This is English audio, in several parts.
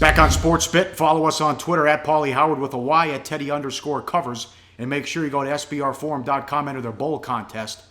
Back on Sports Bit, follow us on Twitter at Paulie Howard with a Y at Teddy_covers. And make sure you go to SBRforum.com, enter their bowl contest.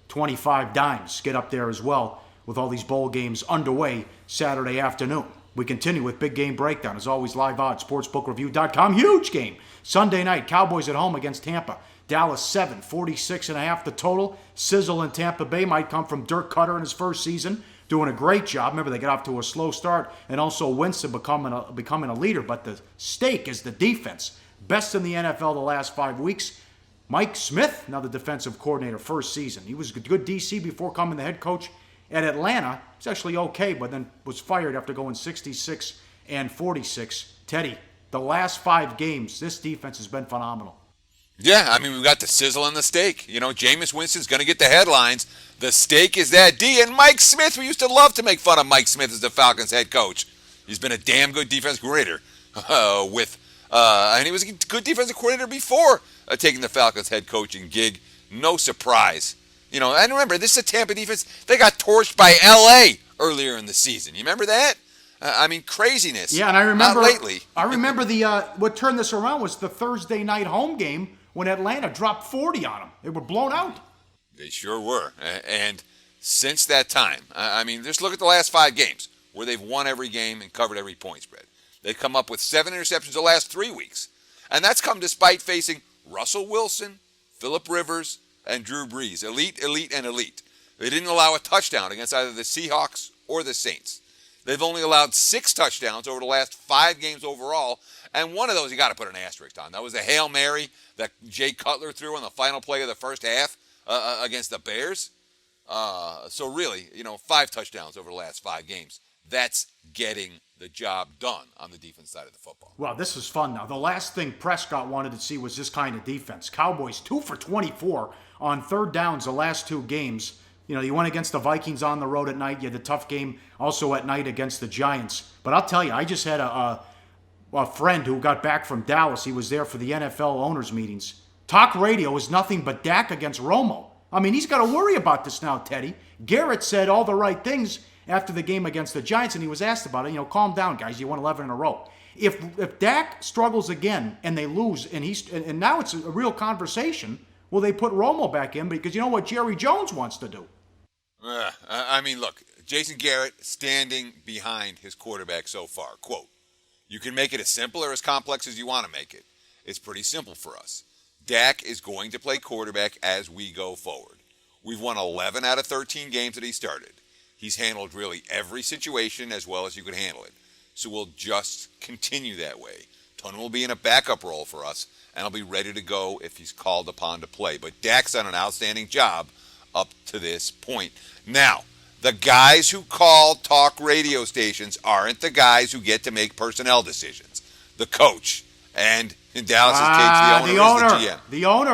25 dimes. Get up there as well with all these bowl games underway Saturday afternoon. We continue with Big Game Breakdown. As always, live odds, sportsbookreview.com. Huge game. Sunday night, Cowboys at home against Tampa. Dallas 7, 46.5 the total. Sizzle in Tampa Bay might come from Dirk Cutter in his first season. Doing a great job. Remember, they got off to a slow start. And also Winston becoming a leader. But the stake is the defense. Best in the NFL the last 5 weeks. Mike Smith, now the defensive coordinator, first season. He was a good DC before coming the head coach at Atlanta. He's actually okay, but then was fired after going 66 and 46. Teddy, the last 5 games, this defense has been phenomenal. Yeah, I mean, we've got the sizzle and the steak. You know, Jameis Winston's going to get the headlines. The steak is that D. And Mike Smith, we used to love to make fun of Mike Smith as the Falcons head coach. He's been a damn good defensive coordinator and he was a good defensive coordinator before taking the Falcons head coaching gig. No surprise. You know, and remember, this is a Tampa defense. They got torched by L.A. earlier in the season. You remember that? I mean, craziness. Yeah, and I remember not lately. I remember what turned this around was the Thursday night home game when Atlanta dropped 40 on them. They were blown out. They sure were. And since that time, I mean, just look at the last 5 games where they've won every game and covered every point spread. They've come up with 7 interceptions the last 3 weeks. And that's come despite facing Russell Wilson, Phillip Rivers, and Drew Brees. Elite, elite, and elite. They didn't allow a touchdown against either the Seahawks or the Saints. They've only allowed 6 touchdowns over the last 5 games overall, and one of those you got to put an asterisk on. That was a Hail Mary that Jay Cutler threw on the final play of the first half against the Bears. So really, 5 touchdowns over the last 5 games. That's getting the job done on the defense side of the football. Well, this is fun now. The last thing Prescott wanted to see was this kind of defense. Cowboys 2 for 24 on third downs the last 2 games. You went against the Vikings on the road at night. You had a tough game also at night against the Giants. But I'll tell you, I just had a friend who got back from Dallas. He was there for the NFL owners meetings. Talk radio is nothing but Dak against Romo. I mean, he's got to worry about this now, Teddy. Garrett said all the right things after the game against the Giants, and he was asked about it. Calm down, guys. You won 11 in a row. If Dak struggles again and they lose, and now it's a real conversation, will they put Romo back in? Because you know what Jerry Jones wants to do. I mean, look, Jason Garrett standing behind his quarterback so far. Quote, "You can make it as simple or as complex as you want to make it. It's pretty simple for us. Dak is going to play quarterback as we go forward. We've won 11 out of 13 games that he started. He's handled really every situation as well as you could handle it. So we'll just continue that way. Tony will be in a backup role for us, and I'll be ready to go if he's called upon to play. But Dak's done an outstanding job up to this point." Now, the guys who call talk radio stations aren't the guys who get to make personnel decisions. The coach, and in Dallas's case, the owner is the GM. The owner.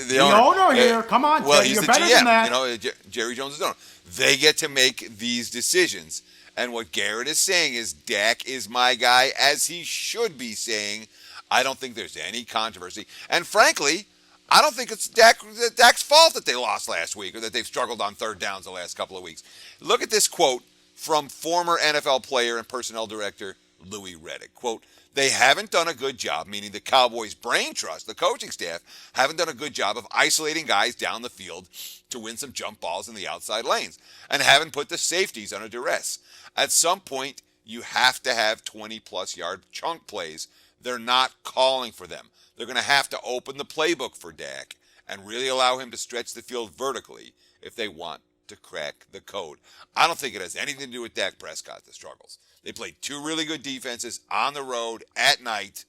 the owner here. Come on, well, Teddy, he's you're the better GM. than that. Jerry Jones is the owner. They get to make these decisions. And what Garrett is saying is Dak is my guy, as he should be saying. I don't think there's any controversy. And frankly, I don't think it's Dak's fault that they lost last week or that they've struggled on third downs the last couple of weeks. Look at this quote from former NFL player and personnel director Louis Riddick. Quote, "They haven't done a good job," meaning the Cowboys' brain trust, the coaching staff, haven't done a good job of isolating guys down the field to win some jump balls in the outside lanes and haven't put the safeties under duress. At some point, you have to have 20-plus yard chunk plays. They're not calling for them. They're going to have to open the playbook for Dak and really allow him to stretch the field vertically if they want to crack the code. I don't think it has anything to do with Dak Prescott, the struggles. They played 2 really good defenses on the road at night.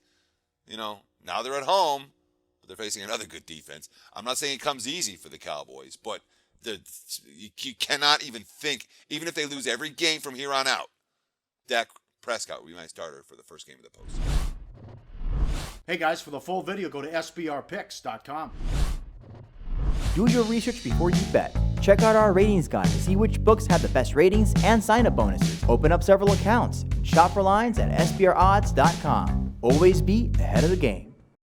Now they're at home, but they're facing another good defense. I'm not saying it comes easy for the Cowboys, but you cannot even think, even if they lose every game from here on out, Dak Prescott will be my starter for the first game of the postseason. Hey guys, for the full video, go to SBRpicks.com. Do your research before you bet. Check out our ratings guide to see which books have the best ratings and sign-up bonuses. Open up several accounts. Shop for lines at SBRodds.com. Always be ahead of the game.